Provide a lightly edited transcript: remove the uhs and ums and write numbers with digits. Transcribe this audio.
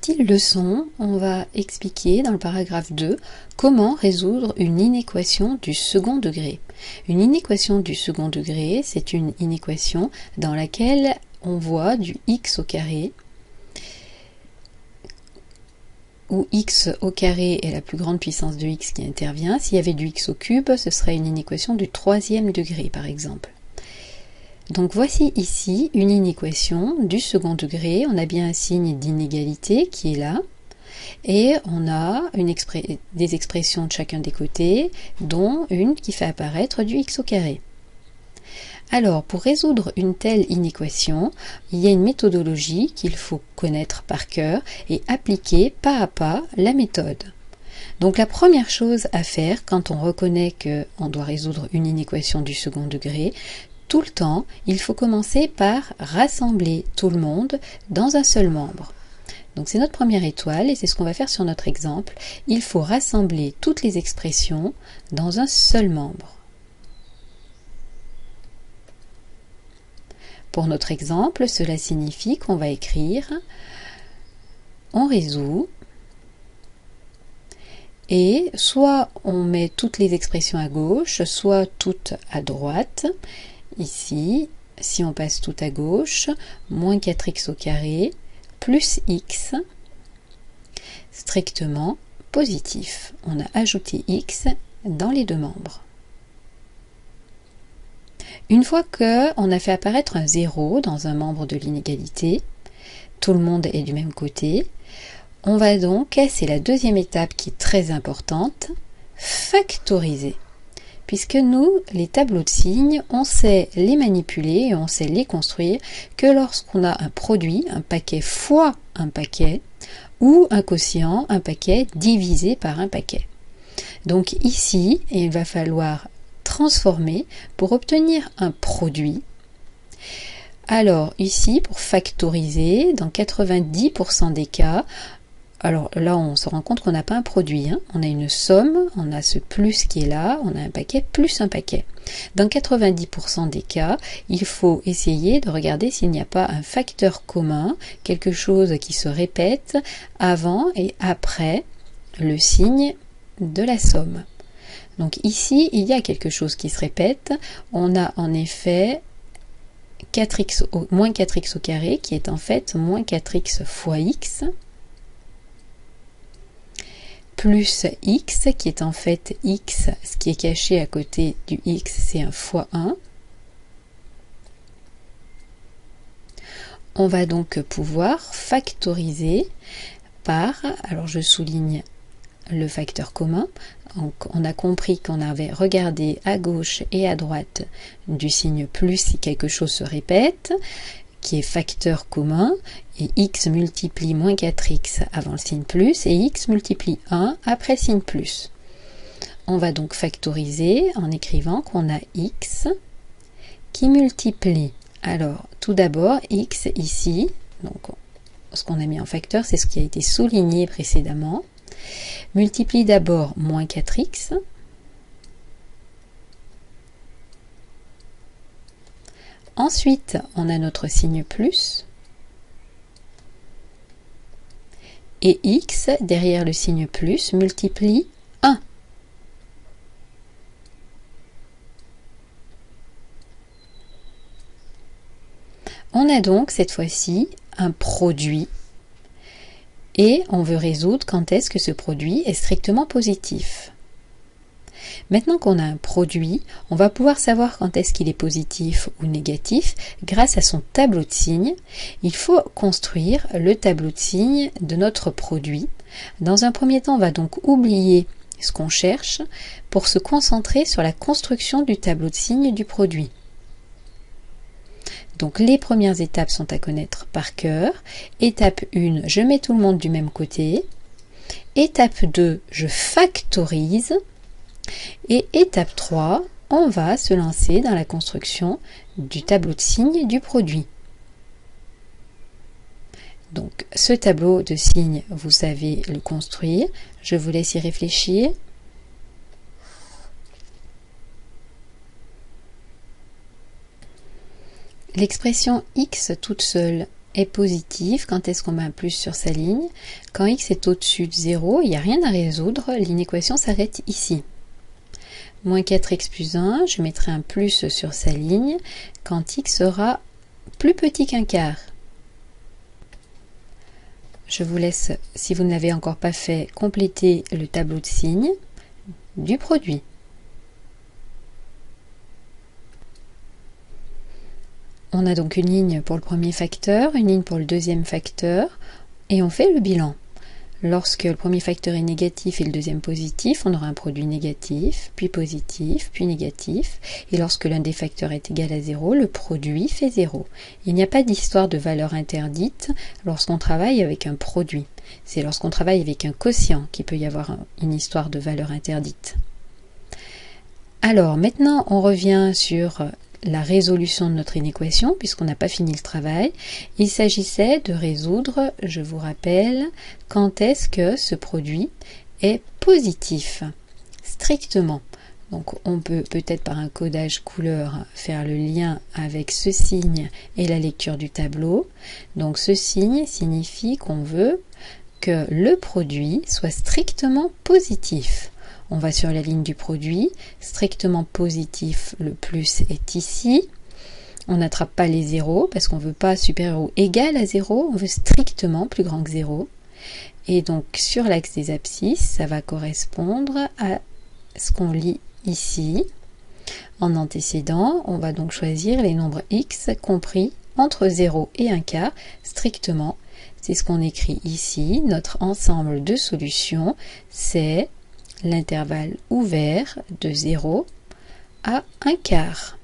partie leçon, on va expliquer dans le paragraphe 2 comment résoudre une inéquation du second degré. Une inéquation du second degré, c'est une inéquation dans laquelle on voit du x au carré, où x au carré est la plus grande puissance de x qui intervient. S'il y avait du x au cube, ce serait une inéquation du troisième degré par exemple. Donc voici ici une inéquation du second degré. On a bien un signe d'inégalité qui est là. Et on a des expressions de chacun des côtés, dont une qui fait apparaître du x au carré. Alors, pour résoudre une telle inéquation, il y a une méthodologie qu'il faut connaître par cœur et appliquer pas à pas la méthode. Donc la première chose à faire quand on reconnaît qu'on doit résoudre une inéquation du second degré, tout le temps, il faut commencer par rassembler tout le monde dans un seul membre. Donc c'est notre première étoile et c'est ce qu'on va faire sur notre exemple. Il faut rassembler toutes les expressions dans un seul membre. Pour notre exemple, cela signifie qu'on va écrire on résout et soit on met toutes les expressions à gauche, soit toutes à droite. Ici, si on passe tout à gauche, moins 4x au carré plus x, strictement positif. On a ajouté x dans les deux membres. Une fois qu'on a fait apparaître un 0 dans un membre de l'inégalité, tout le monde est du même côté, on va donc, c'est la deuxième étape qui est très importante, factoriser. Puisque nous, les tableaux de signes, on sait les manipuler et on sait les construire que lorsqu'on a un produit, un paquet fois un paquet, ou un quotient, un paquet divisé par un paquet. Donc ici, il va falloir transformer pour obtenir un produit. Alors ici, pour factoriser, dans 90% des cas, alors là, on se rend compte qu'on n'a pas un produit, hein. On a une somme, on a ce plus qui est là, on a un paquet plus un paquet. Dans 90% des cas, il faut essayer de regarder s'il n'y a pas un facteur commun, quelque chose qui se répète avant et après le signe de la somme. Donc ici, il y a quelque chose qui se répète. On a en effet moins 4x au carré qui est en fait moins 4x fois x. Plus x, qui est en fait x, ce qui est caché à côté du x, c'est un fois 1. On va donc pouvoir factoriser par, alors je souligne le facteur commun, donc on a compris qu'on avait regardé à gauche et à droite du signe plus si quelque chose se répète, qui est facteur commun, et x multiplie moins 4x avant le signe plus, et x multiplie 1 après signe plus. On va donc factoriser en écrivant qu'on a x qui multiplie, alors tout d'abord x ici, donc ce qu'on a mis en facteur, c'est ce qui a été souligné précédemment, multiplie d'abord moins 4x, ensuite, on a notre signe plus, et x, derrière le signe plus, multiplie 1. On a donc cette fois-ci un produit, et on veut résoudre quand est-ce que ce produit est strictement positif. Maintenant qu'on a un produit, on va pouvoir savoir quand est-ce qu'il est positif ou négatif grâce à son tableau de signes. Il faut construire le tableau de signes de notre produit. Dans un premier temps, on va donc oublier ce qu'on cherche pour se concentrer sur la construction du tableau de signes du produit. Donc les premières étapes sont à connaître par cœur. Étape 1, je mets tout le monde du même côté. Étape 2, je factorise. Et étape 3, on va se lancer dans la construction du tableau de signes du produit. Donc ce tableau de signes, vous savez le construire. Je vous laisse y réfléchir. L'expression x toute seule est positif. Quand est-ce qu'on met un plus sur sa ligne? Quand x est au-dessus de 0, il n'y a rien à résoudre, l'inéquation s'arrête ici. Moins 4x plus 1, je mettrai un plus sur sa ligne quand x sera plus petit qu'un quart. Je vous laisse, si vous ne l'avez encore pas fait, compléter le tableau de signes du produit. On a donc une ligne pour le premier facteur, une ligne pour le deuxième facteur, et on fait le bilan. Lorsque le premier facteur est négatif et le deuxième positif, on aura un produit négatif, puis positif, puis négatif. Et lorsque l'un des facteurs est égal à 0, le produit fait 0. Il n'y a pas d'histoire de valeur interdite lorsqu'on travaille avec un produit. C'est lorsqu'on travaille avec un quotient qu'il peut y avoir une histoire de valeur interdite. Alors maintenant, on revient sur la résolution de notre inéquation, puisqu'on n'a pas fini le travail. Il s'agissait de résoudre, je vous rappelle, quand est-ce que ce produit est positif, strictement. Donc on peut peut-être par un codage couleur faire le lien avec ce signe et la lecture du tableau. Donc ce signe signifie qu'on veut que le produit soit strictement positif. On va sur la ligne du produit, strictement positif, le plus est ici. On n'attrape pas les zéros parce qu'on ne veut pas supérieur ou égal à 0, on veut strictement plus grand que 0. Et donc sur l'axe des abscisses, ça va correspondre à ce qu'on lit ici. En antécédent, on va donc choisir les nombres x compris entre 0 et 1 quart, strictement. C'est ce qu'on écrit ici. Notre ensemble de solutions, c'est l'intervalle ouvert de 0 à 1 quart.